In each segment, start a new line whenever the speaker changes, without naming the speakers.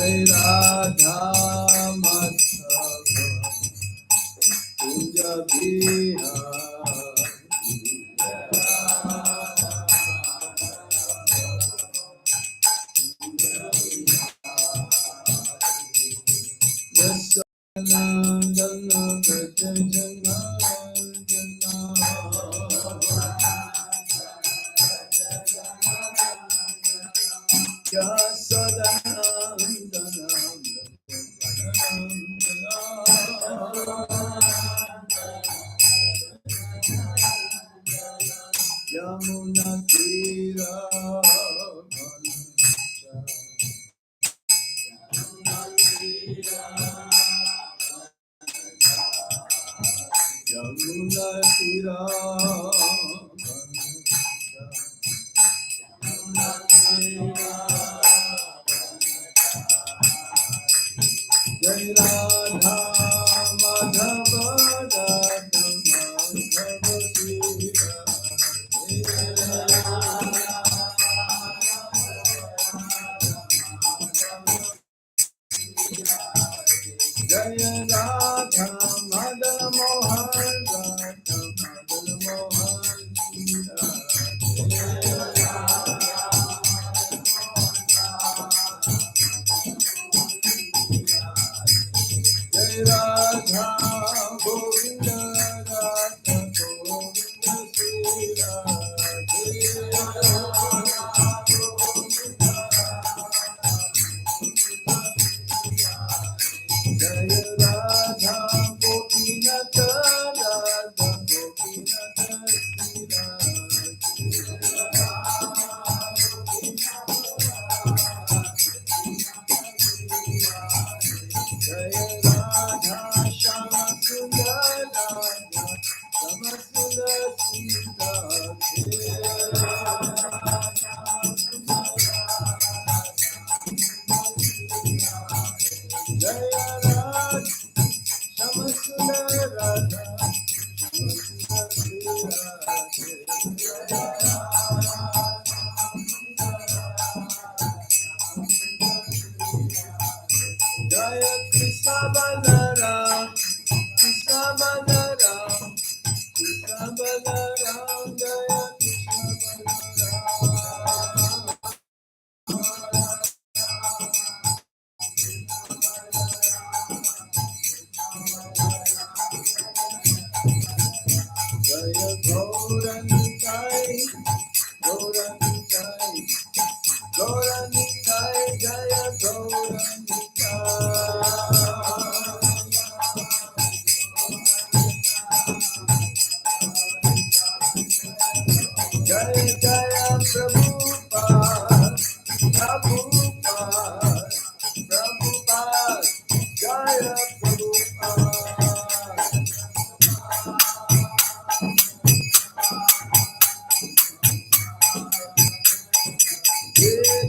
Jai Radha Madhava Puja Yamuna Tira Yamuna Tira Jai Radha Madhava Radha Madhava Tira Jai Radha Madhava Mohan Radha Madhava Mohan Sita Jai Radha Govinda Radha Govinda Sita Jai Radha Gopinatha Radha Gopinatha Sita Jai Radha Shama Sundar Radha Shama Sundar Sita Jai Radha Shama Sundar Radha Shama Sundar Sita Jaya Krishna Balaram Krishna Balaram Krishna Balaram Jaya Krishna Balaram Jaya Gauranitai Gauranitai Gauranitai Jaya Gauranitai Jaya Jaya Prabhupada Prabhupada Prabhupada Jaya Prabhupada Jai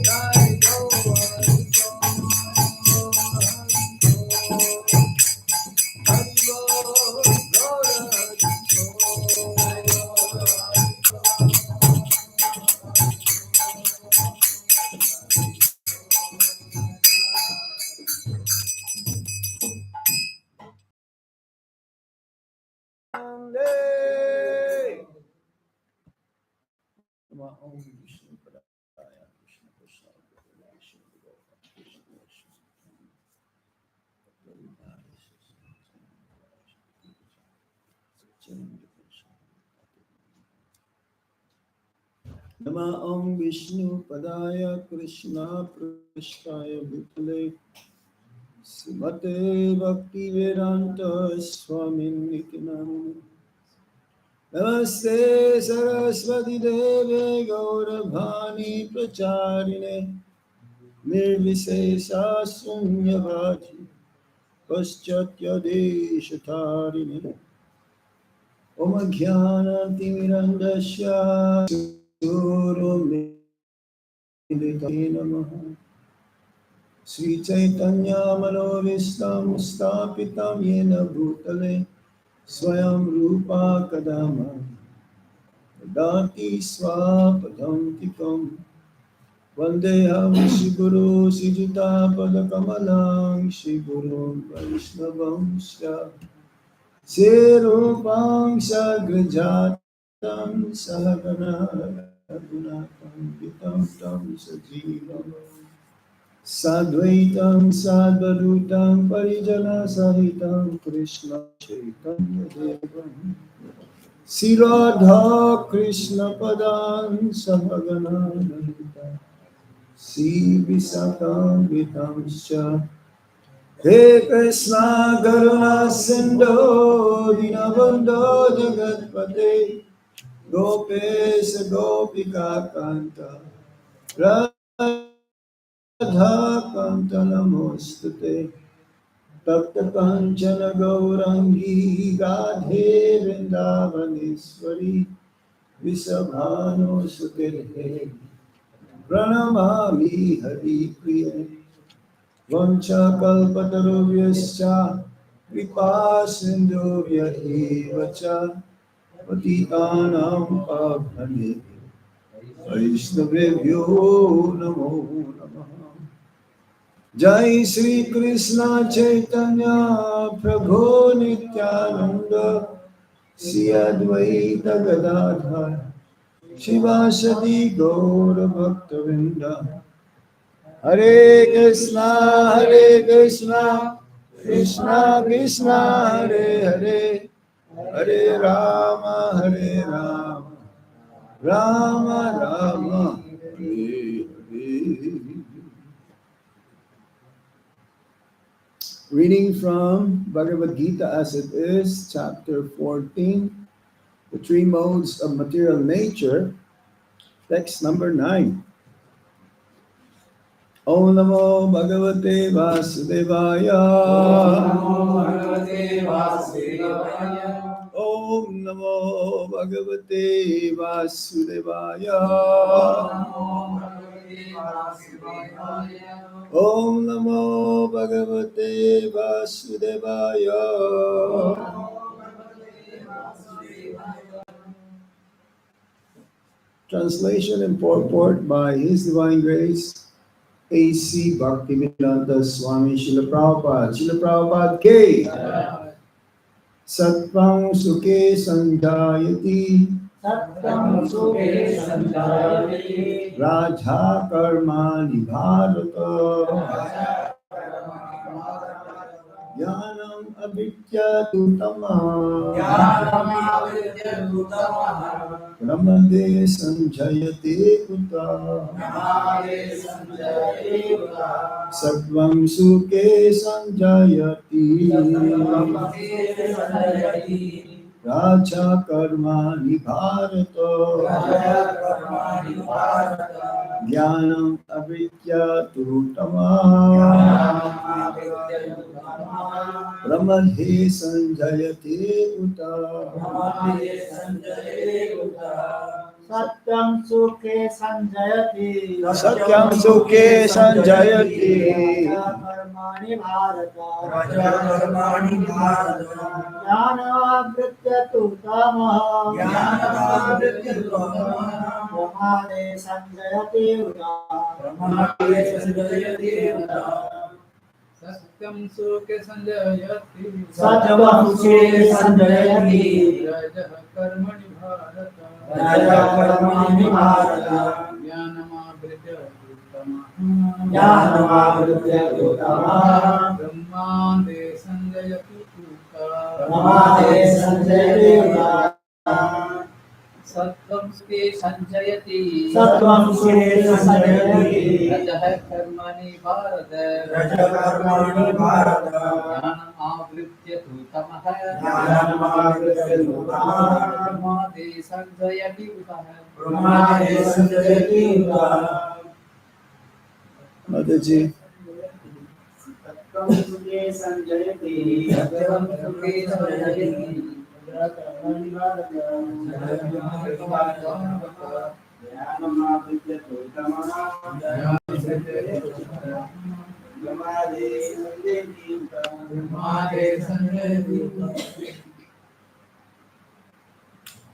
Nama Om Vishnu Padaya Krishna Prasthaya Bhutale Srimate Bhakti Vedanta Swami Nityam Namaste Saraswati Deve Gauravani Pracharine Nirvisesa Sunyavati Paschatya Deshatarine Om Jnana Timirandasya Guru Militane Namaha Sri Chaitanya Manovistam Stapitam Yena Bhutale Swayam Rupa Kadama Dati Swapadam Tikam Vandeham Shiguru Sijita Padakamalang Shiguru Vaishnavamsya Sirupam Sagrajatam Sahagana Ragunatam Vitam Tam Sajivam Sadvaitam Sadvadutam Parijana Sahitam Krishna Chaitanya Devam Siradha Krishna Padan Sahagana Lalita Sri Visakam Vitamscha He Krishna Karuna Sindhu Dinabandho Jagatpate Gopesha Gopika Kanta Radha Kanta Namostate Takta Kanchana Gaurangi Gadhe Vrindavaneshwari Visabhano Sukirhe Pranamami Hari Priya Vancha kalpatarubhyascha kripa sindhubhya eva cha patitanam pavane vaishnavebhyo namo namaha. Jai Shri Krishna Chaitanya Prabhu Nityananda Shri Advaita Gadadhar Shivasati Gaura Bhaktavinda Hare Krishna, Krishna Krishna, Hare Hare, Hare Rama, Rama Rama, Hare Hare. Reading from Bhagavad Gita as it is, chapter 14, the three modes of material nature, text number 9. Om Namo Bhagavate Vasudevaya. Om Namo Bhagavate Vasudevaya. Om Namo Bhagavate Vasudevaya. Translation and purport by His Divine Grace A.C. Bhaktivedanta Swami Srila Prabhupada. Srila Prabhupada K. Sattvam Sukhe Sanjayati.
Satyam Sukhe Sanjayati
Raja Karmani Bharata. Jnanam Avidyatu Tamah. Pramade Sanjayate Uta. Sattvam Sukhe Sanjayati. Raja Karmani Bharata. Jnanam Avidyatu Tamah. Pramade Sanjayate Uta.
Satyam Sukhe Sanjayati
Satyam Sukhe Sanjayati.
Karmani Bharata
Karmani Bharata
Jnanavrityatu Tamaha
Jnanavrityatu Tamaha
Pramade Sanjayati Uta
Pramade Sanjayati Uta
Satyam Sukhe Sanjayati
Satyam Sukhe Sanjayati
Raja Karmani Bharata
Raja Karmani Bharata
Jnanamavridyatu Tamaha
Jnanavrityatu Tamaha
Brahmande Sanjayati Uta
Pramade Sanjayati Uta
Satyam Sukhe Sanjayati
Satyam Sukhe Sanjayati
Raja Karmani Bharata
Raja Karmani Bharata
Jnanamavridyatu Tamaha
Jnanavrityatu Tamaha
Brahmande Sanjayati Uta
Pramade Sanjayati Uta
Mataji.
Satyam Sukhe Sanjayati
Satyam Sukhe Sanjayati
Raja Karmani Bharata Jnanavrityatu Tamaha Pramade Sanjayati Uta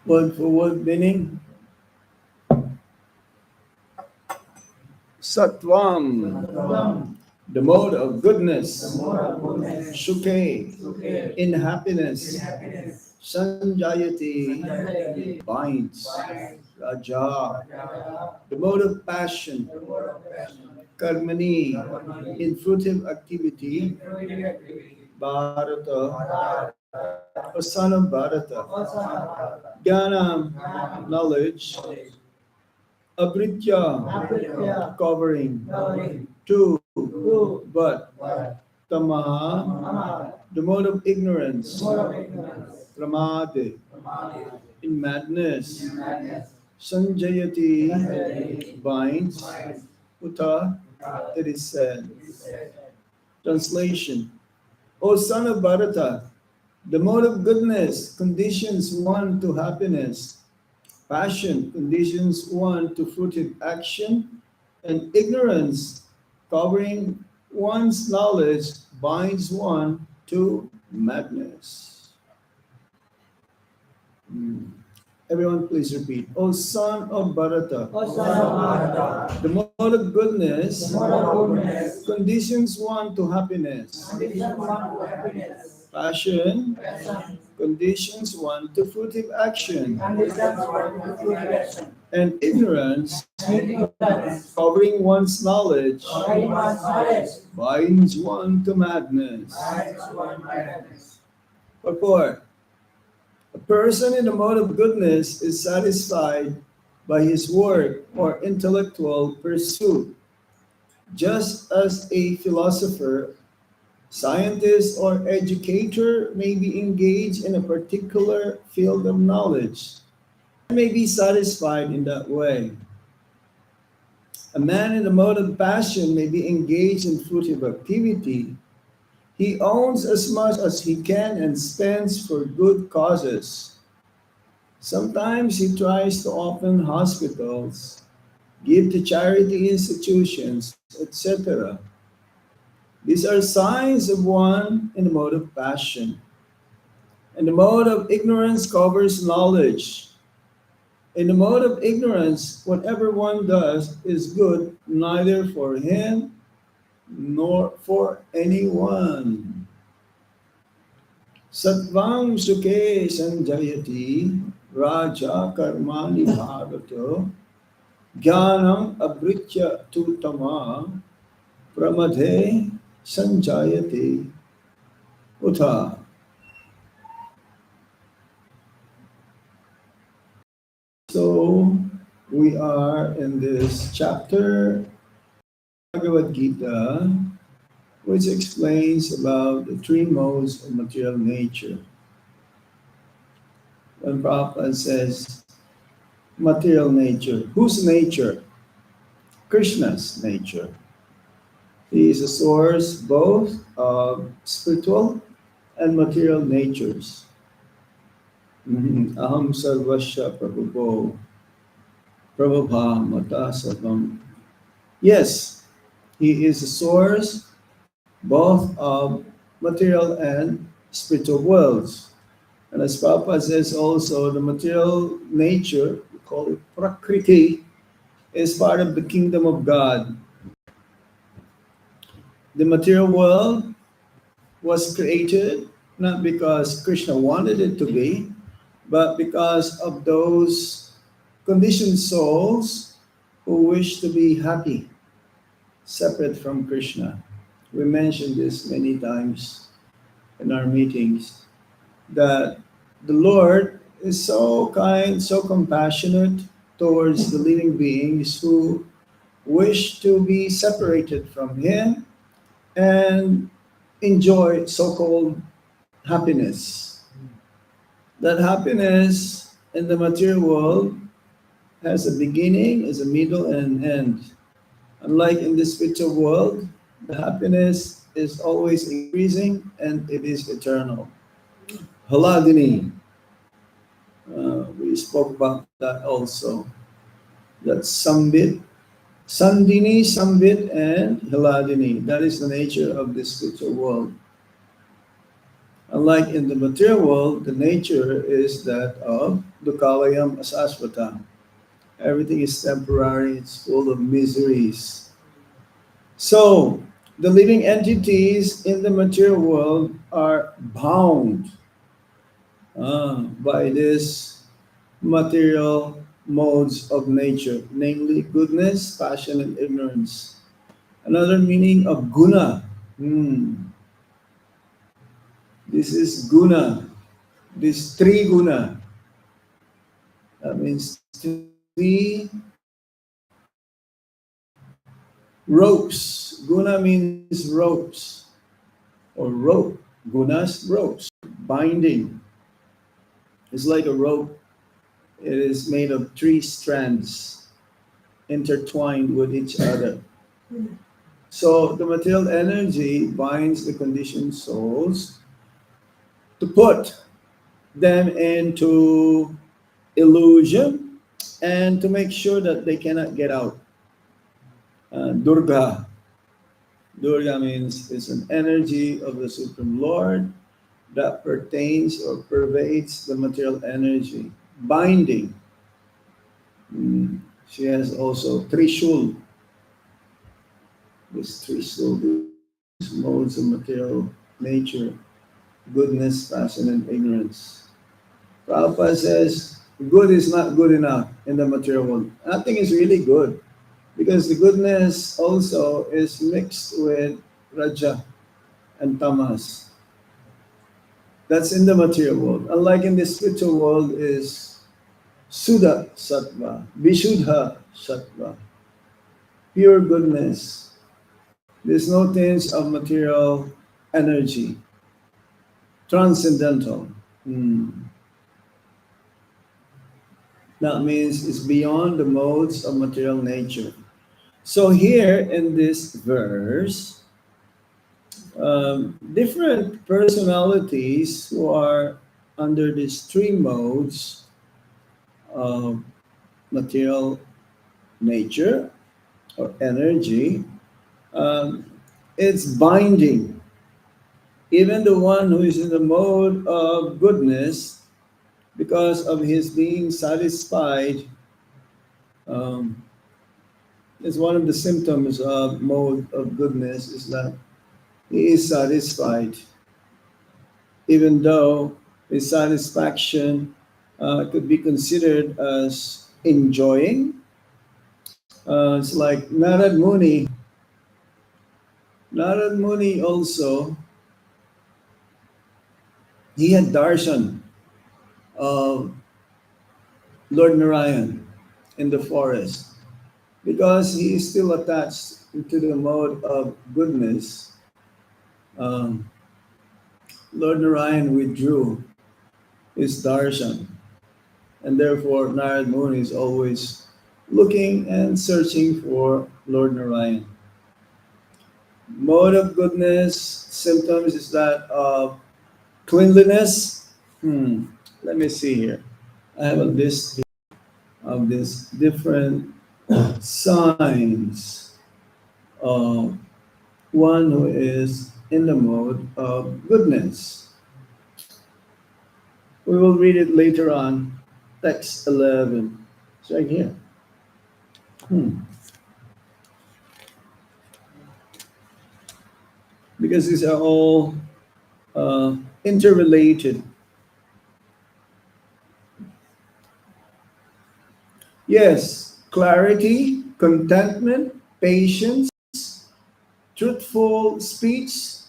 Word for word meaning. Sattvam, the mode of goodness.
goodness,
Sukhe,
Sukhe,
in happiness.
happiness,
Sanjayati,
Sanjayati,
binds.
binds.
Raja,
Raja,
the mode of passion.
the word of passion,
Karmani,
Karmani,
in fruitive activity.
fruitive activity,
Bharata,
Bharata,
a son of Bharata.
Vasana,
Jnana, knowledge.
knowledge,
Abritya,
Abritya,
covering.
covering,
Two,
two,
but.
but,
Tamaha,
Mama,
the mode of ignorance.
more of ignorance,
Pramade,
Pramade,
in madness.
madness,
Sanjayati,
Sanjayati,
binds.
binds.
Uta, it is said.
It is said,
Translation. O son of Bharata, the mode of goodness conditions one to happiness. Passion conditions one to fruitive action, and ignorance, covering one's knowledge, binds one to madness. Hmm. Everyone, please repeat. O son of Bharata,
O son of Bharata,
the mode of goodness
the mode of goodness,
conditions one to happiness.
condition one to happiness,
Passion
passion,
conditions one to fruitive action,
conditions one to fruitive action,
and ignorance,
ignorance,
covering one's knowledge,
covering one's knowledge,
binds one to madness.
binds one madness.
Purport. A person in the mode of goodness is satisfied by his work or intellectual pursuit, just as a philosopher, scientist, or educator may be engaged in a particular field of knowledge and may be satisfied in that way. A man in the mode of passion may be engaged in fruitive activity. He owns as much as he can and spends for good causes. Sometimes he tries to open hospitals, give to charity institutions, etc. These are signs of one in the mode of passion. And the mode of ignorance covers knowledge. In the mode of ignorance, whatever one does is good neither for him nor for anyone. Sattvam sukhe sanjayati raja karmani bhavato jnanam abritya tutama pramadhe sanjayati utha. So we are in this chapter Bhagavad Gita, which explains about the three modes of material nature. When Prabhupada says material nature, whose nature? Krishna's nature. He is a source both of spiritual and material natures. Aham sarvasya prabhupo prabhava mata savam. Yes, he is a source both of material and spiritual worlds. And as Prabhupada says also, the material nature, we call it prakriti, is part of the kingdom of God. The material world was created not because Krishna wanted it to be, but because of those conditioned souls who wish to be happy, separate from Krishna. We mentioned this many times in our meetings, that the Lord is so kind, so compassionate towards the living beings who wish to be separated from Him and enjoy so called happiness. That happiness in the material world has a beginning, has a middle, and an end. Unlike in the spiritual world, the happiness is always increasing and it is eternal. Haladini, we spoke about that also. That's Sambit, Sandini, Sambit, and Haladini. That is the nature of the spiritual world. Unlike in the material world, the nature is that of Dukalayam Asasvata. Everything is temporary, it's full of miseries. So, the living entities in the material world are bound by these material modes of nature, namely goodness, passion, and ignorance. Another meaning of guna. This is guna. This triguna. That means three ropes. Guna means ropes or rope. Gunas, ropes. Binding. It's like a rope. It is made of three strands intertwined with each other. So the material energy binds the conditioned souls to put them into illusion and to make sure that they cannot get out. Durga. Durga means it's an energy of the Supreme Lord that pertains or pervades the material energy, binding. She has also Trishul, this Trishul, these modes of material nature, goodness, passion, and ignorance. Prabhupada says good is not good enough in the material world. Nothing is really good because the goodness also is mixed with Raja and Tamas. That's in the material world. Unlike in the spiritual world is Suddha Sattva, Vishuddha Sattva, pure goodness. There's no tinge of material energy, transcendental. Hmm. That means it's beyond the modes of material nature. So here in this verse, different personalities who are under these three modes of material nature or energy, um, it's binding. Even the one who is in the mode of goodness, because of his being satisfied, um, is one of the symptoms of mode of goodness is that he is satisfied, even though his satisfaction could be considered as enjoying. It's like Narad Muni. Narad Muni also, he had darshan of Lord Narayan in the forest because he is still attached to the mode of goodness. Um, Lord Narayan withdrew his darshan, and therefore Narad Muni is always looking and searching for Lord Narayan. Mode of goodness symptoms is that of cleanliness. Let me see here. I have a list here of these different signs of one who is in the mode of goodness. We will read it later on. Text 11. It's right here. Hmm. Because these are all interrelated. Yes, clarity, contentment, patience, truthful speech,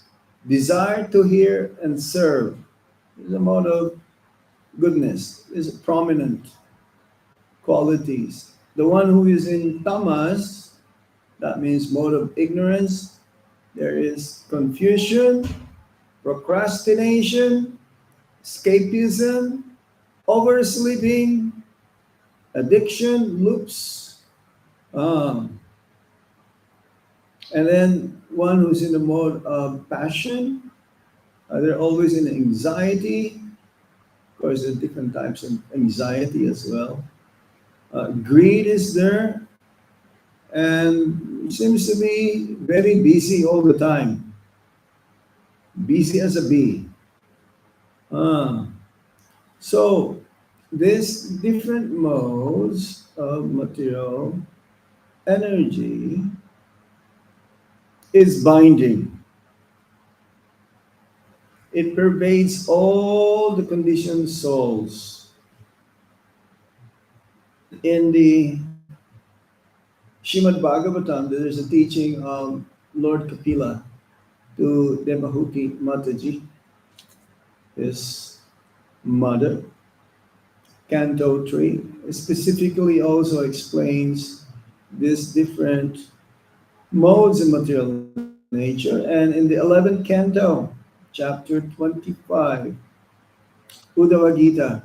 desire to hear and serve. Is a mode of goodness, is prominent qualities. The one who is in tamas, that means mode of ignorance, there is confusion, procrastination, escapism, oversleeping, addiction, loops. Um, and then one who's in the mode of passion, they're always in anxiety. Of course, there's different types of anxiety as well. Greed is there and seems to be very busy all the time. Busy as a bee. Ah, so, these different modes of material energy is binding. It pervades all the conditioned souls. In the Shrimad Bhagavatam, there is a teaching of Lord Kapila to Devahuti Mataji, his mother. Canto 3 specifically also explains these different modes of material nature. And in the 11th canto, chapter 25, Uddhava Gita,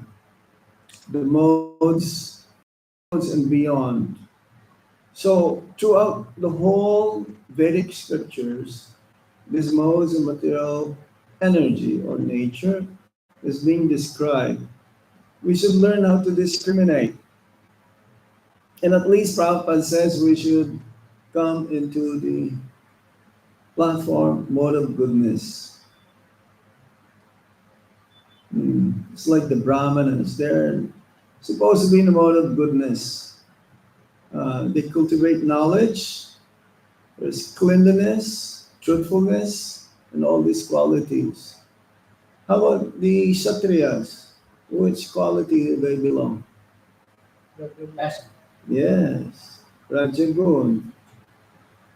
the modes and beyond. So, throughout the whole Vedic scriptures, these modes of material energy or nature is being described. We should learn how to discriminate. And at least Prabhupada says we should come into the platform mode of goodness. It's like the Brahmanas. They're supposed to be in the mode of goodness. They cultivate knowledge, there's cleanliness, truthfulness, and all these qualities. How about the Kshatriyas? Which quality do they belong?
Compassion.
Yes, Rajagun.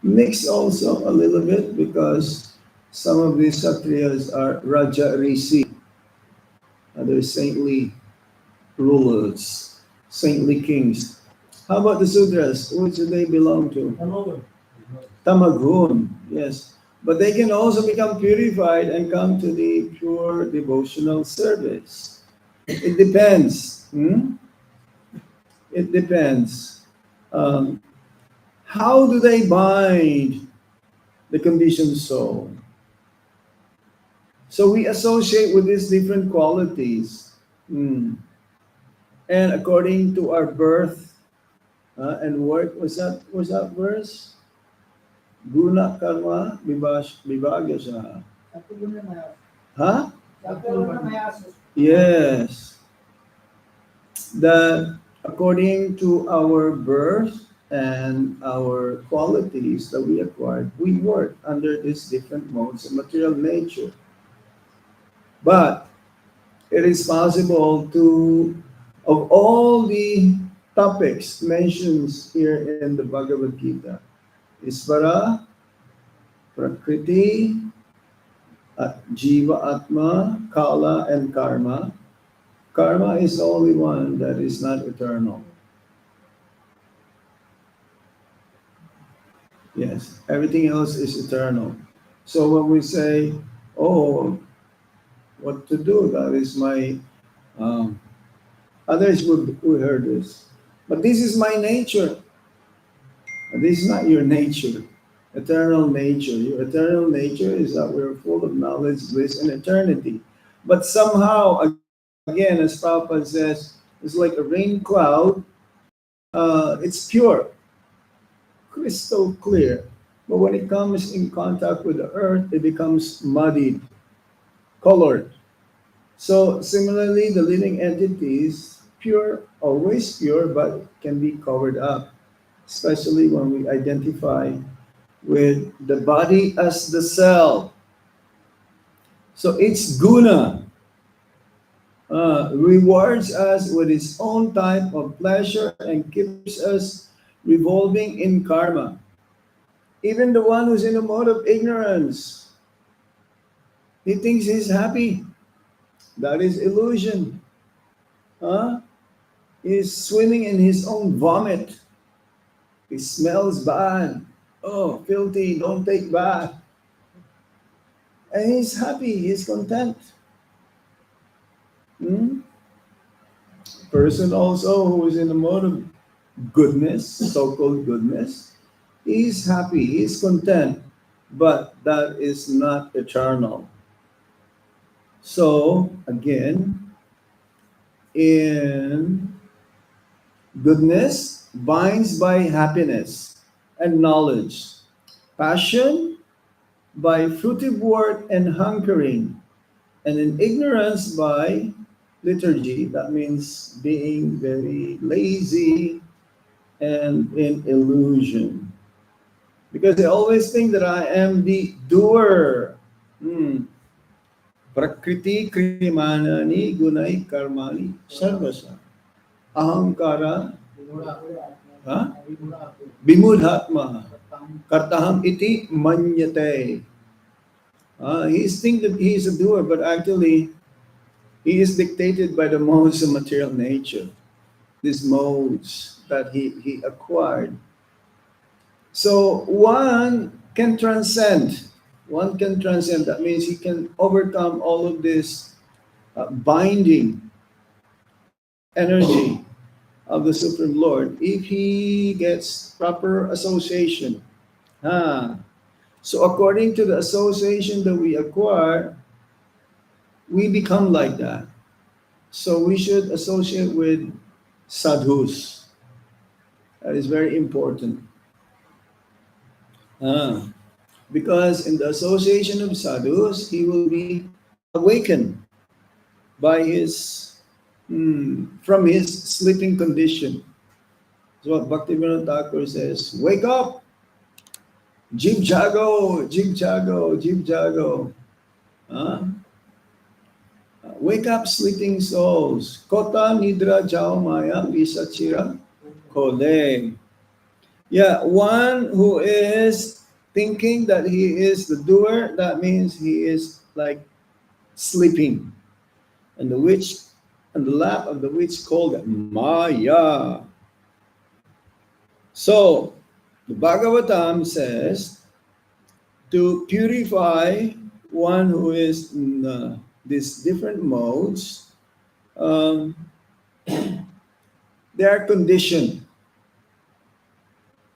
Mixed also a little bit because some of these Kshatriyas are Raja Rishi, other saintly rulers, saintly kings. How about the Sudras? Which do they belong to?
Tamagun.
Tamagun, yes. But they can also become purified and come to the pure devotional service. It depends. It depends. Um, how do they bind the conditioned soul? So we associate with these different qualities. And according to our birth and work, was that verse? Guna karma vibhagasha. Huh? Yes. That according to our birth and our qualities that we acquired, we work under these different modes of material nature. But it is possible to, of all the topics mentioned here in the Bhagavad Gita, Isvara, Prakriti, Jiva Atma, Kala, and Karma. Karma is the only one that is not eternal. Yes, everything else is eternal. So when we say, oh, what to do, that is my, um, others would hear this. But this is my nature. This is not your nature, eternal nature. Your eternal nature is that we're full of knowledge, bliss, and eternity. But somehow, again, as Prabhupada says, it's like a rain cloud. It's pure, crystal clear. But when it comes in contact with the earth, it becomes muddied, colored. So similarly, the living entities, pure, always pure, but can be covered up, especially when we identify with the body as the cell. So its guna rewards us with its own type of pleasure and keeps us revolving in karma. Even the one who's in a mode of ignorance, he thinks he's happy. That is illusion. Huh? He's swimming in his own vomit. He smells bad. Oh, filthy, don't take bath. And he's happy, he's content. Hmm? Person also who is in a mode of goodness, so-called goodness, he's happy, he's content, but that is not eternal. So again, in goodness binds by happiness and knowledge. Passion by fruitive work and hunkering, and in ignorance by liturgy. That means being very lazy and in illusion. Because they always think that I am the doer. Hmm. Prakriti krimanani gunai karmani sarvasa. Ahankara ha? Bimudhatma kartaham iti manyate. He's think that he is a doer, but actually he is dictated by the modes of material nature. These modes that he acquired. So one can transcend. One can transcend. That means he can overcome all of this binding energy of the Supreme Lord if he gets proper association. Ah. So according to the association that we acquire, we become like that. So we should associate with sadhus. That is very important. Ah. Because in the association of sadhus, he will be awakened by his from his sleeping condition. So what Bhaktivinoda Thakur says, wake up, jig jago, jig jago, jig jago. Huh? Wake up, sleeping souls. Kota nidra jao maya pisachira kole. Yeah, one who is thinking that he is the doer, that means he is like sleeping. And the witch, and the lap of the witch called Maya. So, the Bhagavatam says to purify one who is in these different modes, um, they are conditioned.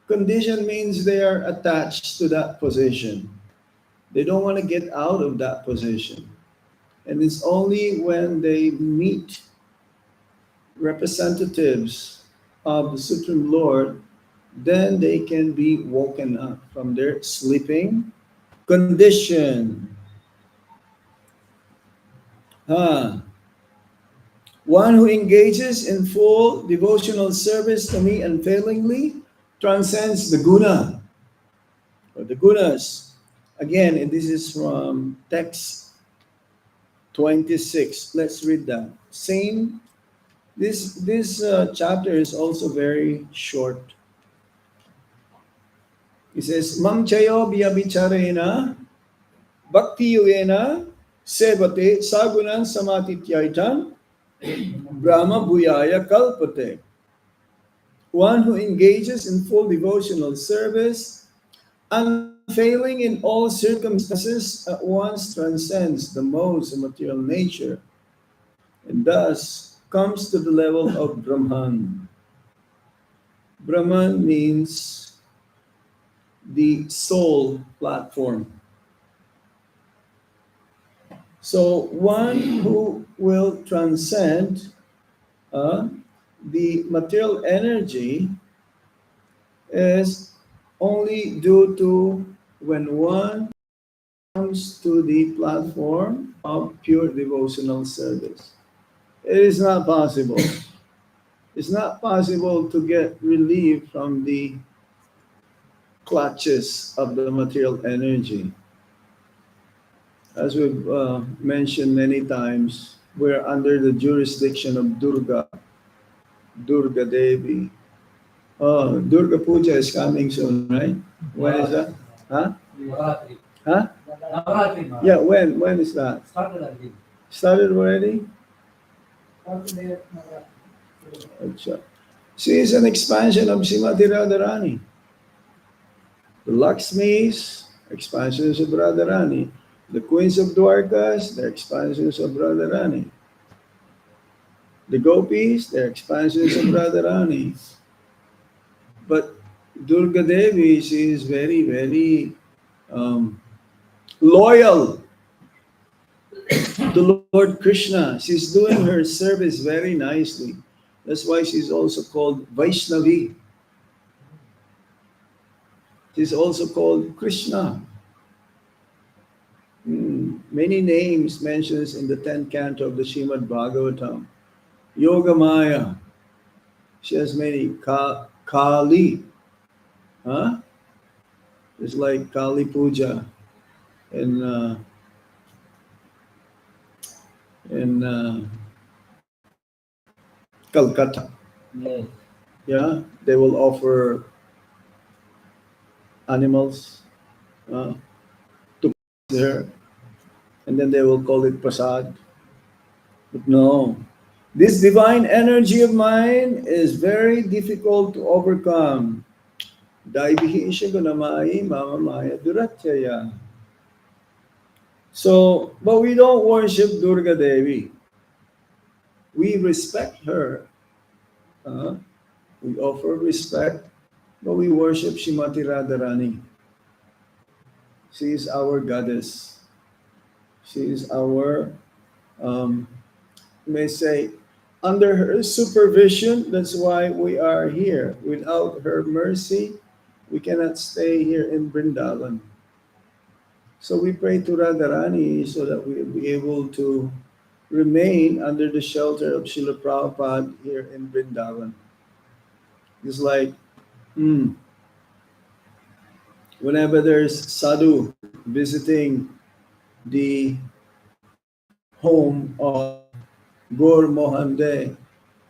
Condition means they are attached to that position. They don't want to get out of that position. And it's only when they meet representatives of the Supreme Lord, then they can be woken up from their sleeping condition. Huh. One who engages in full devotional service to me unfailingly transcends the guna or the gunas. Again, and this is from text 26. Let's read that. Same. This chapter is also very short. It says, Mam chayo biyabicharena bhakti yuena sevate sagunan samatityaitan brahma bhuyaya kalpate. One who engages in full devotional service, unfailing in all circumstances, at once transcends the modes of material nature, and thus comes to the level of Brahman. Brahman means the soul platform. So one who will transcend the material energy is only due to when one comes to the platform of pure devotional service. It is not possible. It's not possible to get relief from the clutches of the material energy. As we've mentioned many times, we're under the jurisdiction of Durga, Durga Devi. Oh, Durga Puja is coming soon, right? When is that? Huh?
Navaratri.
Huh?
Navaratri. Maharaj.
Yeah, when? When is that?
Started already.
Started already? Acha. She is an expansion of Srimati Radharani. The Lakshmis, expansions of Radharani. The Queens of Dwarkas, they're expansions of Radharani. The Gopis, they're expansions of Radharani. But Durga Devi, she is very, very loyal to Lord Krishna. She's doing her service very nicely. That's why she's also called Vaishnavi. She's also called Krishna. Many names mentioned in the 10th canto of the Srimad Bhagavatam. Yoga Maya. She has many. Kali. Huh? It's like Kali Puja in uh, in Calcutta.
Yes.
Yeah, they will offer animals uh, to there, and then they will call it prasad. But no, this divine energy of mine is very difficult to overcome. Daibihi isya gunamai mama maya duratyaya. So, but we don't worship Durga Devi. We respect her. uh, we offer respect, but we worship Shrimati Radharani. She is our goddess. She is our, um, may say, under her supervision. That's why we are here. Without her mercy, we cannot stay here in Vrindavan. So we pray to Radharani so that we will be able to remain under the shelter of Srila Prabhupada here in Vrindavan. It's like, hmm, whenever there's sadhu visiting the home of Gaur Mohan De,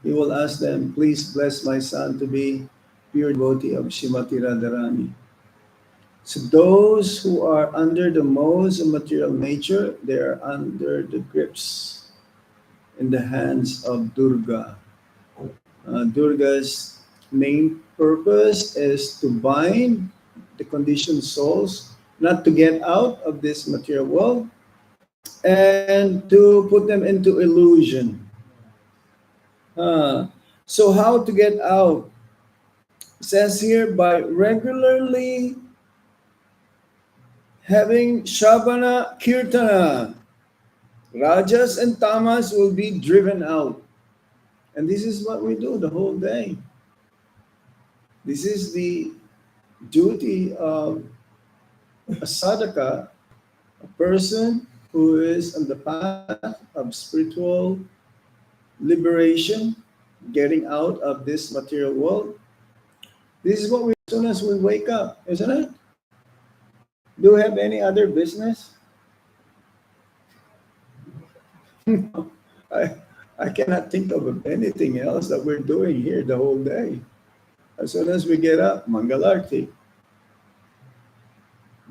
he will ask them, please bless my son to be pure devotee of Shrimati Radharani. So those who are under the modes of material nature, they are under the grips in the hands of Durga. Durga's main purpose is to bind the conditioned souls, not to get out of this material world, and to put them into illusion. Uh, so, how to get out? It says here by regularly having Shabana Kirtana, Rajas and Tamas will be driven out. And this is what we do the whole day. This is the duty of a sadhaka, a person who is on the path of spiritual liberation, getting out of this material world. This is what we do as soon as we wake up, isn't it? Do we have any other business? I, I cannot think of anything else that we're doing here the whole day. As soon as we get up, Mangalarti,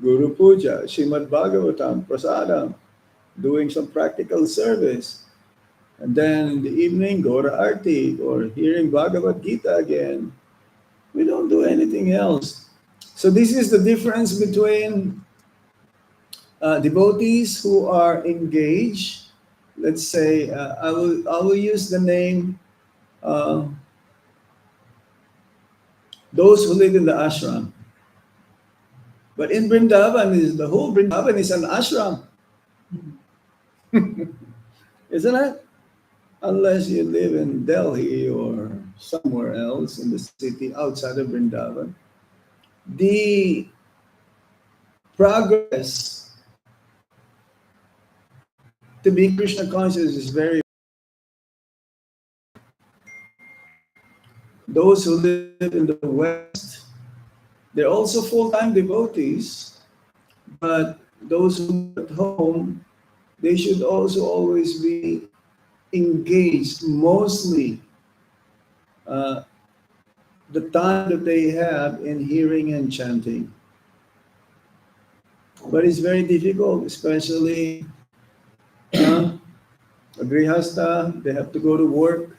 Guru Puja, Shrimad Bhagavatam, Prasadam, doing some practical service. And then in the evening, go to Arti or hearing Bhagavad Gita again. We don't do anything else. So this is the difference between devotees who are engaged. Let's say I will use the name uh, those who live in the ashram. But in Vrindavan, is the whole Vrindavan is an ashram, isn't it? Unless you live in Delhi or somewhere else in the city outside of Vrindavan. The progress to be Krishna conscious is very. Those who live in the West, they're also full-time devotees, but those who live at home, they should also always be engaged, mostly uh, the time that they have in hearing and chanting. But it's very difficult, especially uh, a grihasta, they have to go to work.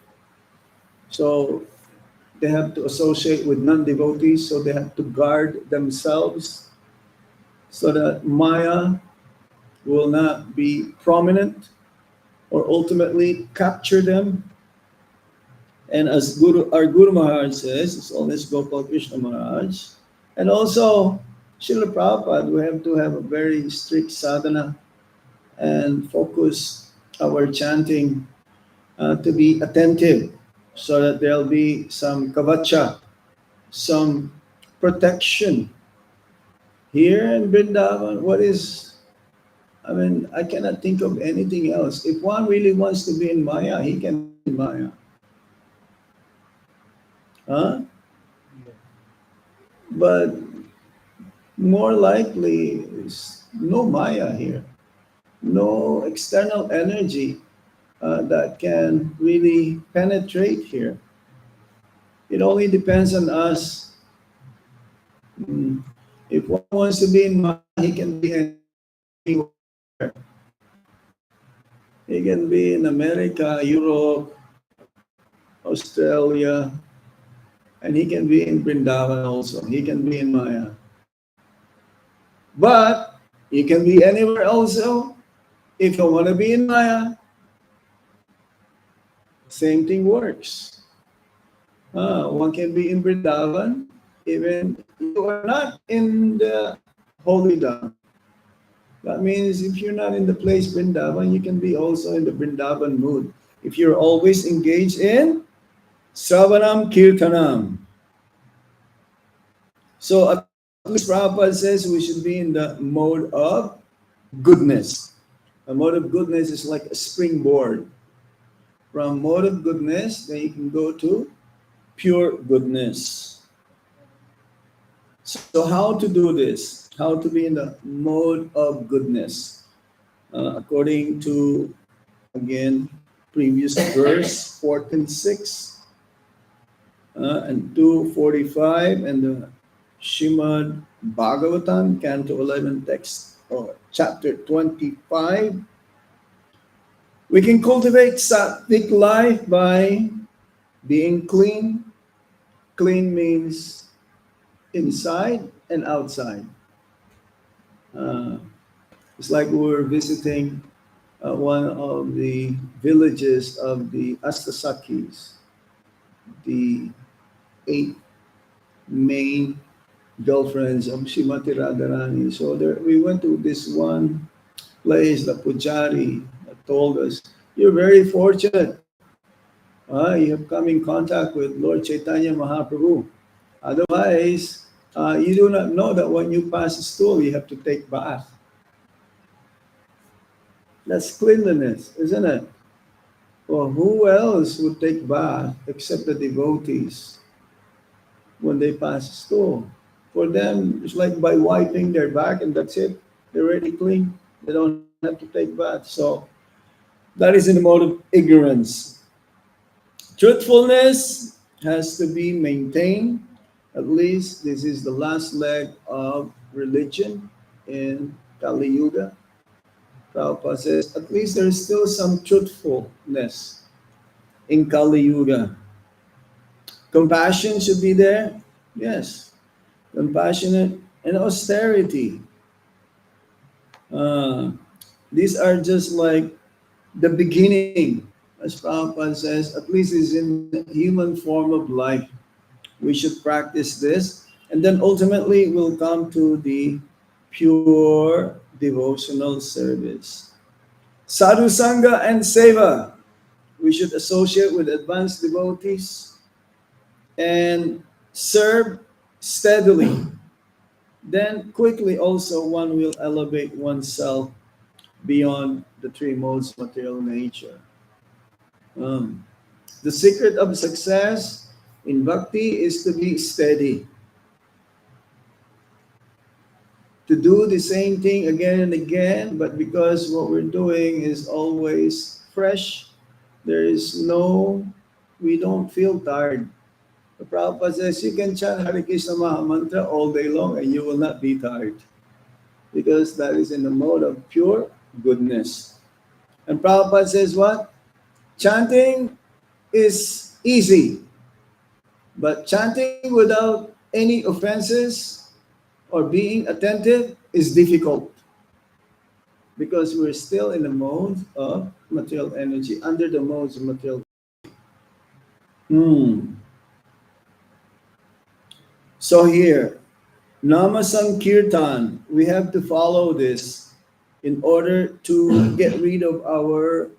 So they have to associate with non-devotees, so they have to guard themselves so that Maya will not be prominent or ultimately capture them. And as our Guru Maharaj says, it's always Gopal Krishna Maharaj. And also, Srila Prabhupada, we have to have a very strict sadhana and focus our chanting to be attentive so that there'll be some kavacha, some protection. Here in Vrindavan, I mean, I cannot think of anything else. If one really wants to be in Maya, he can be in Maya. Huh? But more likely is no Maya here, no external energy that can really penetrate here. It only depends on us. Mm. If one wants to be in Maya, he can be anywhere. He can be in America, Europe, Australia, and he can be in Brindavan also. He can be in Maya. But he can be anywhere also. If you want to be in Maya, same thing works. One can be in Brindavan, even you are not in the holy Dham. That means if you're not in the place Brindavan, you can be also in the Brindavan mood. If you're always engaged in Sravanam Kirtanam. So at least Prabhupada says we should be in the mode of goodness. A mode of goodness is like a springboard. From mode of goodness, then you can go to pure goodness. So how to do this? How to be in the mode of goodness? According to, again, previous verse 14.6 and 2:45 and the Shrimad Bhagavatam, Canto 11 text or chapter 25. We can cultivate sattvic life by being clean. Clean means inside and outside. Uh, it's like we were visiting one of the villages of the Astasakis, the eight main girlfriends of Srimati Radharani. So there, we went to this one place, the Pujari told us, "You're very fortunate. You have come in contact with Lord Chaitanya Mahaprabhu. Otherwise, you do not know that when you pass a stool, you have to take bath. That's cleanliness, isn't it? Well, who else would take bath except the devotees when they pass a stool? For them, it's like by wiping their back and that's it. They're already clean. They don't have to take bath. So that is in the mode of ignorance. Truthfulness has to be maintained. At least this is the last leg of religion in Kali Yuga. Prabhupada says at least there is still some truthfulness in Kali Yuga. Compassion should be there. Yes. Compassionate and austerity. Uh, these are just like the beginning. As Prabhupada says, at least is in the human form of life. We should practice this, and then ultimately we'll come to the pure devotional service. Sadhu Sangha and Seva. We should associate with advanced devotees and serve steadily. Then quickly also one will elevate oneself beyond the three modes of material nature. Um, the secret of success in bhakti is to be steady, to do the same thing again and again, but because what we're doing is always fresh, there is no, we don't feel tired. The Prabhupada says you can chant Hare Krishna Maha Mantra all day long and you will not be tired because that is in the mode of pure goodness. And Prabhupada says what? Chanting is easy, but chanting without any offenses or being attentive is difficult because we're still in the mode of material energy, under the modes of material. Hmm. So here, Nama Sankirtan, we have to follow this in order to get rid of our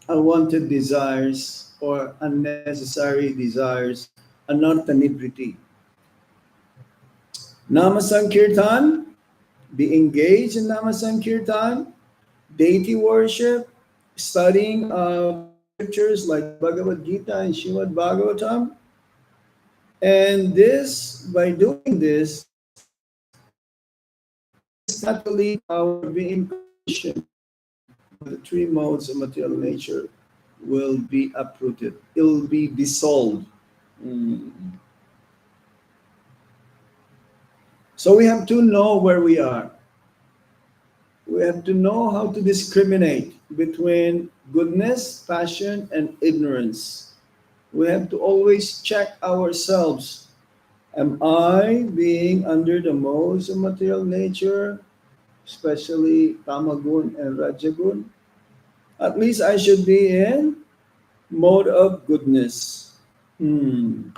unwanted desires or unnecessary desires, anartha-nibriti. Nama Sankirtan, be engaged in Nama Sankirtan, deity worship, studying of scriptures like Bhagavad Gita and Srimad Bhagavatam. And this, by doing this, not to leave our being conditioned by the three modes of material nature will be uprooted. It will be dissolved. Mm. So we have to know where we are. We have to know how to discriminate between goodness, passion, and ignorance. We have to always check ourselves. Am I being under the modes of material nature, especially tamagun and rajagun? At least I should be in mode of goodness. Hmm.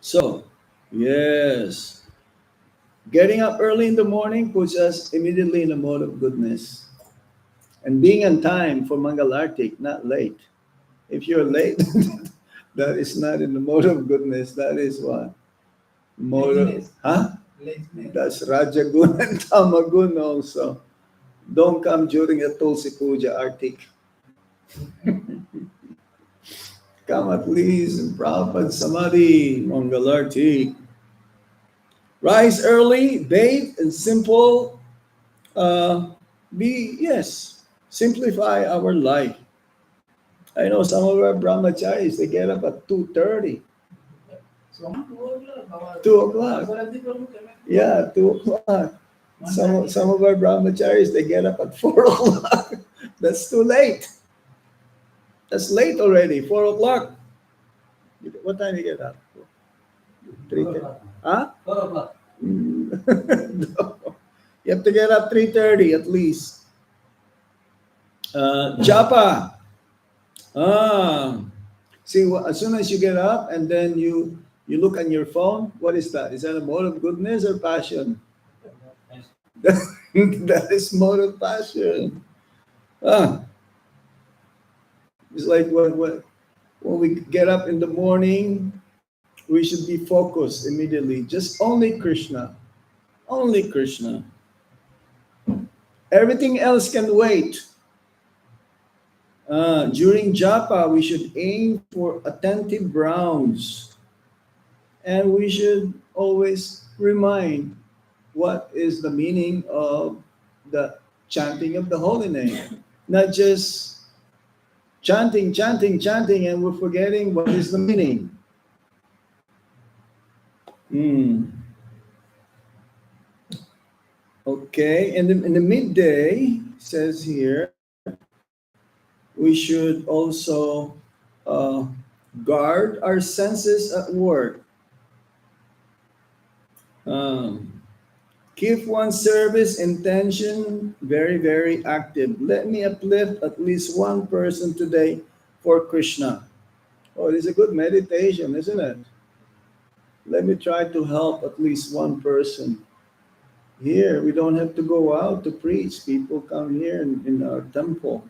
So, yes, getting up early in the morning puts us immediately in a mode of goodness. And being on time for Mangalartik, not late. If you're late, that is not in the mode of goodness. That is what? Mode of,
Laziness.
huh?
Laziness.
That's Rajagun and Tamagun also. Don't come during the Tulsi Puja Artik. Come at least in Prabhupada Samadhi, Mangalartik. Rise early, bathe, and simple. Yes, simplify our life. I know some of our brahmacharis, they get up at 2:30,
So,
2 o'clock. Yeah, 2 o'clock. Some of our brahmacharis, they get up at 4 o'clock. That's too late. That's late already, 4 o'clock. What time you get up? 3.
4 o'clock.
Huh?
4 o'clock.
No. You have to get up 3:30 at least. Japa. Ah. See, as soon as you get up and then you look on your phone, what is that? Is that a mode of goodness or passion? That is mode of passion. Ah, it's like when we get up in the morning, we should be focused immediately. Just only Krishna. Only Krishna. Everything else can wait. During japa, we should aim for attentive browns, and we should always remind what is the meaning of the chanting of the holy name. Not just chanting, chanting, chanting, and we're forgetting what is the meaning. Hmm. Okay, and in the midday, says here, we should also uh, guard our senses at work. Um, Keep one's service intention very, very active. Let me uplift at least one person today for Krishna. Oh, it is a good meditation, isn't it? Let me try to help at least one person. Here, we don't have to go out to preach. People come here in our temple.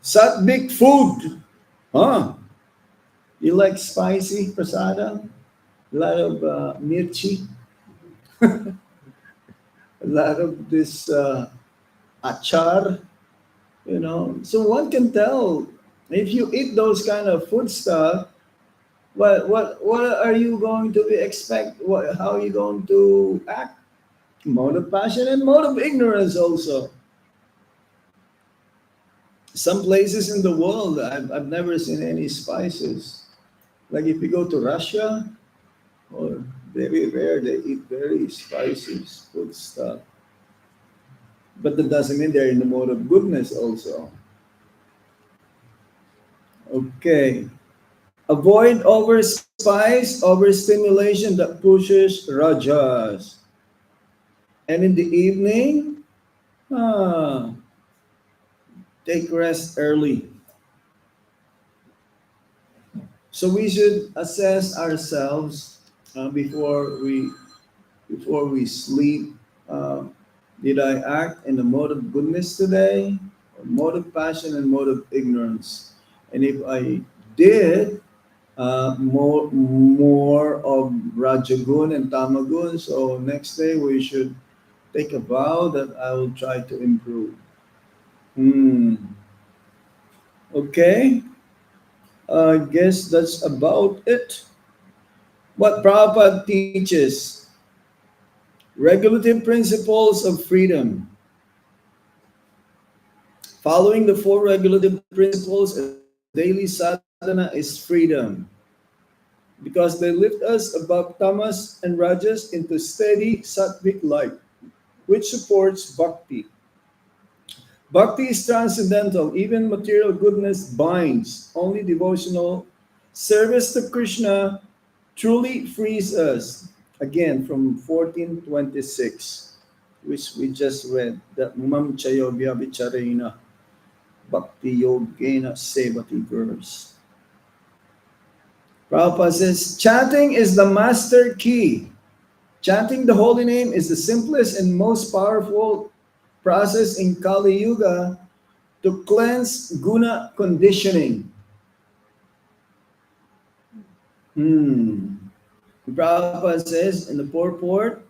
Sattvic food. Huh? You like spicy prasada? A lot of mirchi? A lot of this achar? So one can tell if you eat those kind of food stuff, what are you going to be expect? How are you going to act? Mode of passion and mode of ignorance also. Some places in the world, I've never seen any spices. Like if you go to Russia, or very rare, they eat very spicy food stuff. But that doesn't mean they're in the mode of goodness also. Okay. Avoid overspice, overstimulation that pushes rajas. And in the evening, ah, take rest early. So we should assess ourselves before we sleep. Uh, did I act in the mode of goodness today, or mode of passion and mode of ignorance? And if I did, more of Rajagun and Tamagun. So next day we should take a vow that I will try to improve. Hmm. Okay. I guess that's about it. What Prabhupada teaches. Regulative principles of freedom. Following the four regulative principles of daily sadhana is freedom, because they lift us above tamas and rajas into steady sattvic light, which supports bhakti. Bhakti is transcendental, even material goodness binds. Only devotional service to Krishna truly frees us. Again, from 1426, which we just read, that Mam Chayo Vyabhicharena Bhakti Yogena Sevati verse. Prabhupada says, chanting is the master key. Chanting the holy name is the simplest and most powerful process in Kali Yuga to cleanse guna conditioning. Prabhupada says in the purport,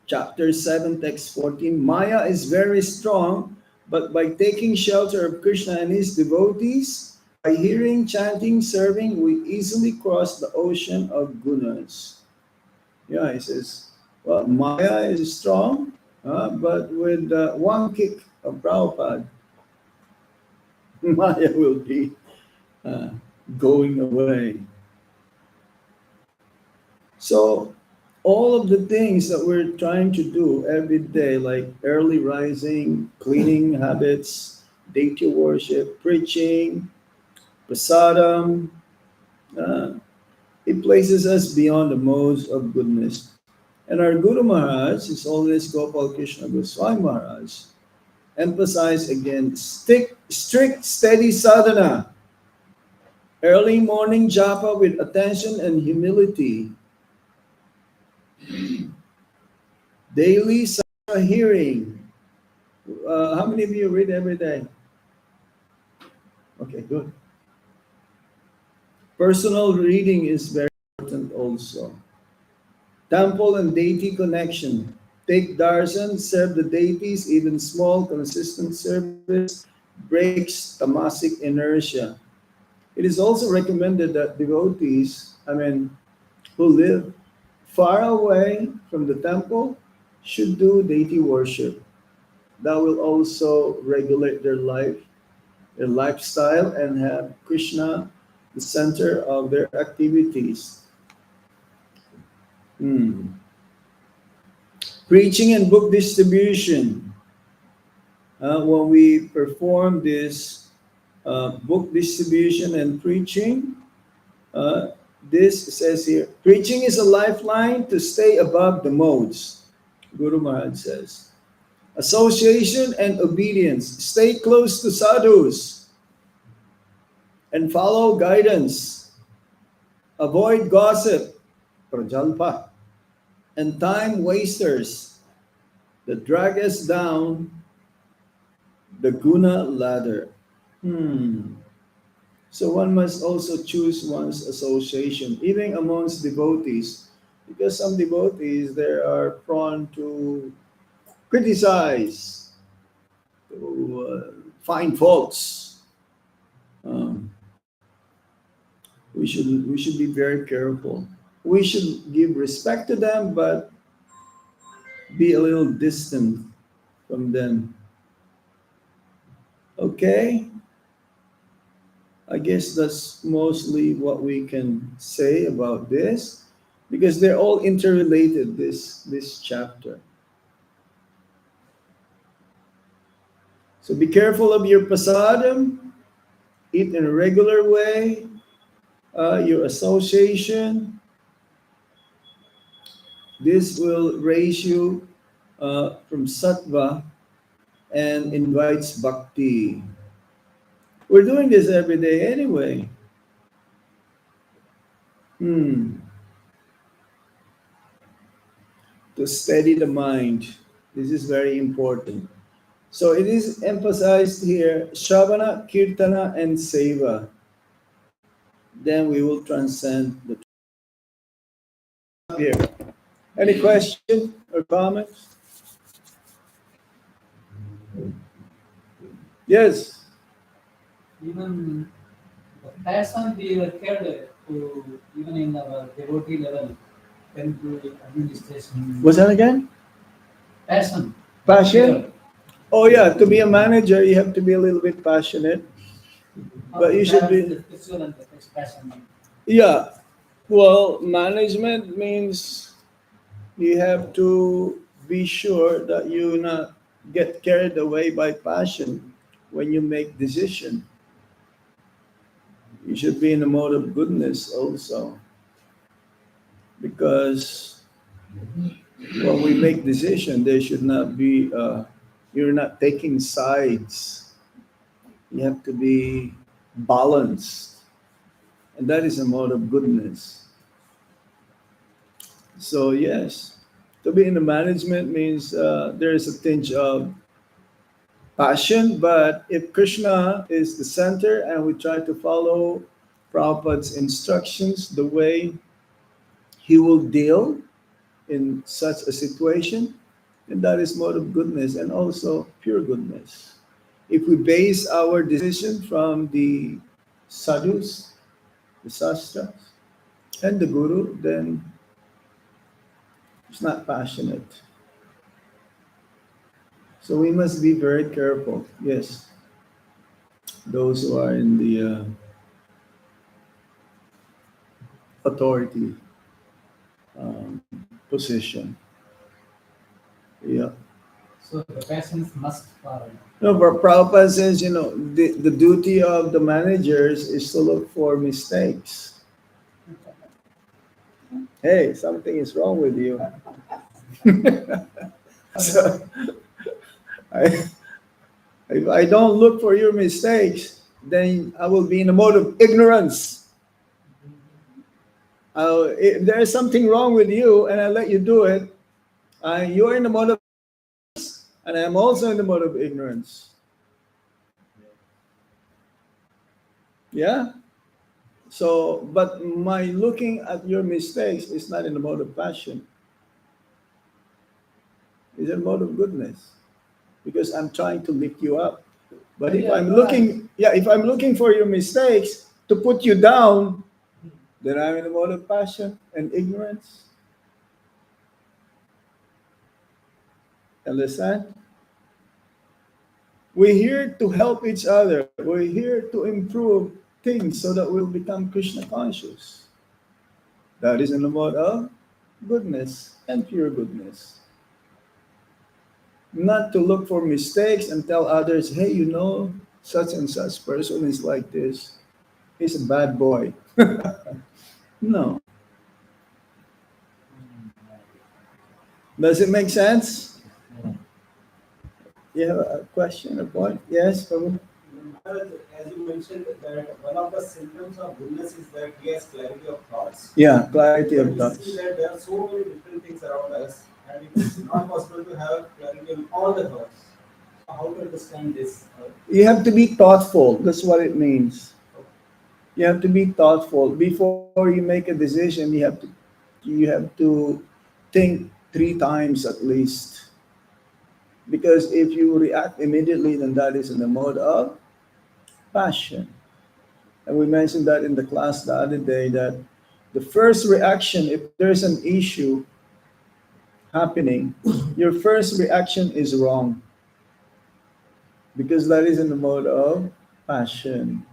chapter 7, text 14, Maya is very strong, but by taking shelter of Krishna and his devotees, by hearing, chanting, serving, we easily cross the ocean of gunas. Yeah, he says, well, Maya is strong, but with one kick of Prabhupada, Maya will be uh, going away. So, all of the things that we're trying to do every day, like early rising, cleaning habits, deity worship, preaching, prasadam, uh, it places us beyond the modes of goodness. And our Guru Maharaj, His Holiness Gopal Krishna Goswami Maharaj, emphasized again strict, steady sadhana, early morning japa with attention and humility, daily sadhana hearing. How many of you read every day? Okay, good. Personal reading is very important also. Temple and deity connection. Take darshan, serve the deities, even small, consistent service breaks tamasic inertia. It is also recommended that devotees, who live far away from the temple, should do deity worship. That will also regulate their lifestyle, and have Krishna the center of their activities. Hmm. Preaching and book distribution. When we perform this book distribution and preaching, uh, this says here, preaching is a lifeline to stay above the modes, Guru Maharaj says. Association and obedience. Stay close to sadhus and follow guidance. Avoid gossip, prajalpa, and time wasters that drag us down the guna ladder. Hmm. So one must also choose one's association, even amongst devotees, because some devotees they are prone to criticize, to find faults. Um, we should be very careful. We should give respect to them, but be a little distant from them. Okay, I guess that's mostly what we can say about this, because they're all interrelated. This chapter. So be careful of your prasadam. Eat in a regular way. Your association. This will raise you from sattva and invites bhakti. We're doing this every day anyway. Hmm. To steady the mind. This is very important. So it is emphasized here, Shravana, Kirtana, and Seva. Then we will transcend the here. Any question or comment? Yes.
Even the passion we were carried to even in our devotee level. temporary administration.
What's that again?
Passion.
Passion? Oh yeah, to be a manager, you have to be a little bit passionate.
How
But
to
you should
balance
be,
the spiritual and the passion.
yeah. Well, management means you have to be sure that you not get carried away by passion when you make decision. You should be in a mode of goodness also, because when we make decision, there should not be. You're not taking sides. You have to be balanced, and that is a mode of goodness. So yes, to be in the management means there is a tinge of passion, but if Krishna is the center and we try to follow Prabhupada's instructions, the way he will deal in such a situation, then that is mode of goodness and also pure goodness. If we base our decision from the sadhus, the sastras, and the guru, then it's not passionate. So we must be very careful. Yes, those who are in the authority position. Yeah.
So the passions must follow.
No, but Prabhupada says, the duty of the managers is to look for mistakes. Hey, something is wrong with you. So I, if I don't look for your mistakes, then I will be in a mode of ignorance. If there is something wrong with you and I let you do it, you're in the mode of, and I'm also in the mode of ignorance. Yeah? So, but my looking at your mistakes is not in the mode of passion, it's in the mode of goodness, because I'm trying to lift you up. But if
Yeah,
I'm
right.
looking, yeah, if I'm looking for your mistakes to put you down, then I'm in a mode of passion and ignorance. Understand? We're here to help each other. We're here to improve things so that we'll become Krishna conscious. That is in the mode of goodness and pure goodness. Not to look for mistakes and tell others, hey, such and such person is like this. He's a bad boy. No. Does it make sense? You have a question or point? Yes, Prabhu?
Maharaj, as you mentioned that one of the symptoms of goodness is that he has clarity of thoughts.
Yeah, clarity
But
of
we see
thoughts.
that there are so many different things around us, and it is not possible to have clarity on all the thoughts. So how to understand this?
You have to be thoughtful. That's what it means. You have to be thoughtful. Before you make a decision, you have to think three times at least. Because if you react immediately, then that is in the mode of passion. And we mentioned that in the class the other day that the first reaction, if there's an issue happening, your first reaction is wrong because that is in the mode of passion.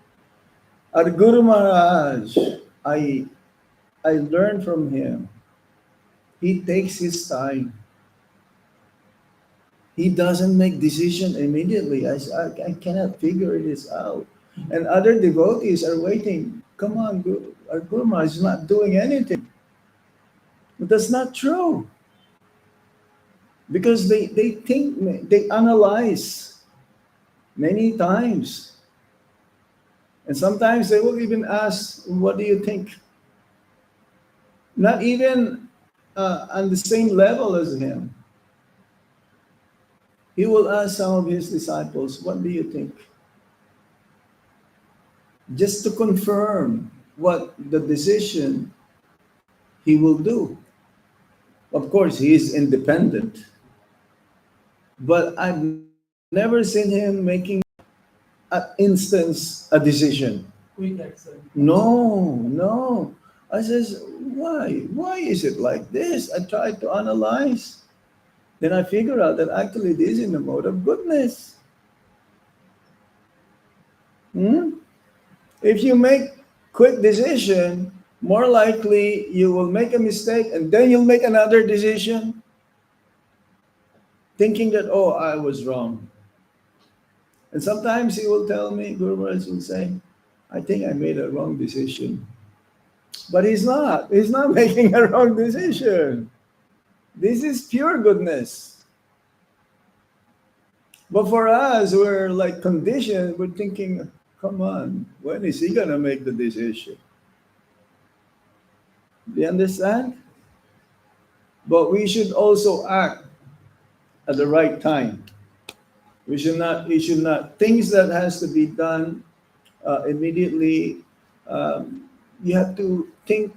Our Guru Maharaj, I I learned from him. He takes his time. He doesn't make decision immediately. I cannot figure this out. And other devotees are waiting. Come on, our Guru Maharaj is not doing anything. But that's not true. Because they think, they analyze many times. And sometimes they will even ask, what do you think? Not even on the same level as him. He will ask some of his disciples, what do you think? Just to confirm what the decision he will do. Of course, he is independent, but I've never seen him making at instance a decision.
Quick action.
No, no. I says, why? Why is it like this? I tried to analyze. Then I figure out that actually this is in the mode of goodness. Hmm? If you make quick decision, more likely you will make a mistake and then you'll make another decision thinking that, oh, I was wrong. And sometimes he will tell me, Guru Maharaj will say, I think I made a wrong decision. But he's not. He's not making a wrong decision. This is pure goodness. But for us, we're like conditioned, we're thinking, come on, when is he going to make the decision? Do you understand? But we should also act at the right time. We should not, things that has to be done immediately, you have to think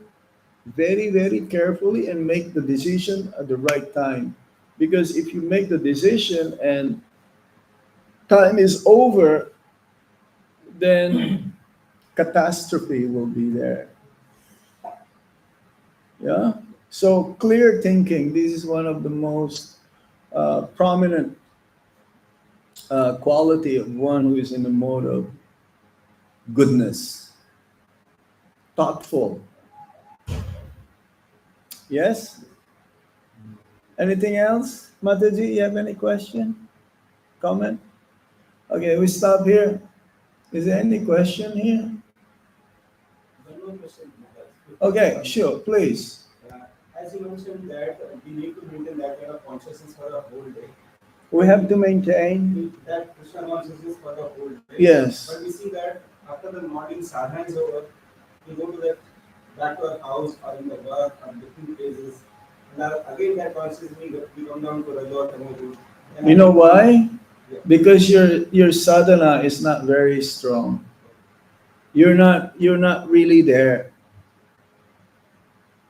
very, very carefully and make the decision at the right time. Because if you make the decision and time is over, then catastrophe will be there. Yeah. So clear thinking. This is one of the most prominent quality of one who is in the mode of goodness, thoughtful. Yes. Anything else, Mataji? You have any question, comment? Okay, we stop here. Is there any question here?
One more question.
Okay, sure, please.
As you mentioned that we need to maintain that kind of consciousness for the whole day.
We have to maintain.
That Krishna consciousness for the whole day.
Yes.
But we see that after the morning sadhana is over, we go to that back to our house or in the work or different places. And again that consciousness we come down to Raja Tamodu.
You know why?
Yeah.
Because your sadhana is not very strong. You're not really there.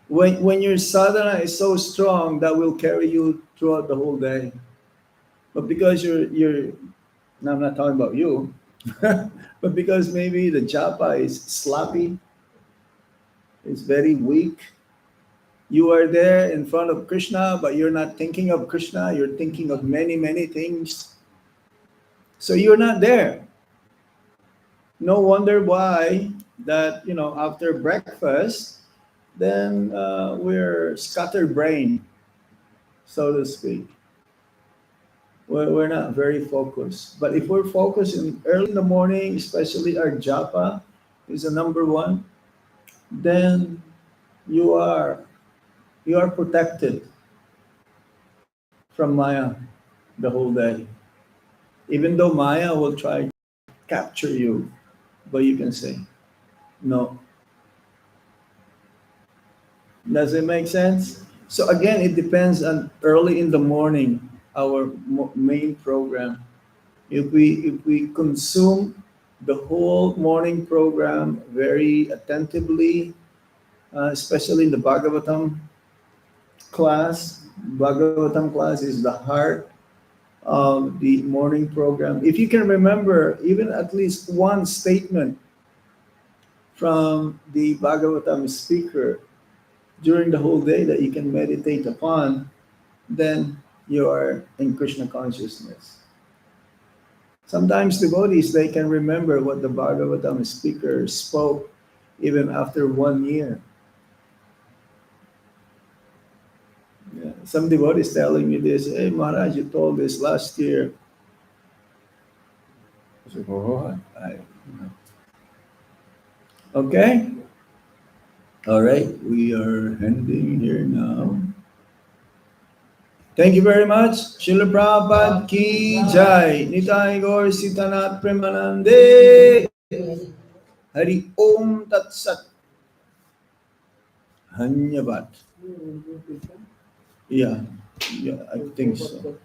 When your sadhana is so strong, that will carry you throughout the whole day. But because you're now I'm not talking about you, but because maybe the japa is sloppy, it's very weak. You are there in front of Krishna, but you're not thinking of Krishna, you're thinking of many, many things. So you're not there. No wonder why that, after breakfast, then we're scatterbrained, so to speak. We're not very focused. But if we're focused in early in the morning, especially our japa is the number one, then you are you are protected from Maya the whole day. Even though Maya will try to capture you, but you can say, no. Does it make sense? So again, it depends on early in the morning, our main program. If we consume the whole morning program very attentively, especially in the class, Bhagavatam class is the heart of the morning program. If you can remember even at least one statement from the Bhagavatam speaker during the whole day that you can meditate upon, then you are in Krishna consciousness. Sometimes devotees, they can remember what the Bhagavatam speaker spoke even after 1 year. Yeah. Some devotees telling me this, hey Maharaj, you told this last year. I said, oh, okay. All right, we are ending here now. Thank you very much. Srila Prabhupada ki jai. Nitai Gaur Sitanath Premanande. Hari Om Tat Sat. Dhanyavad. Yeah, I think so.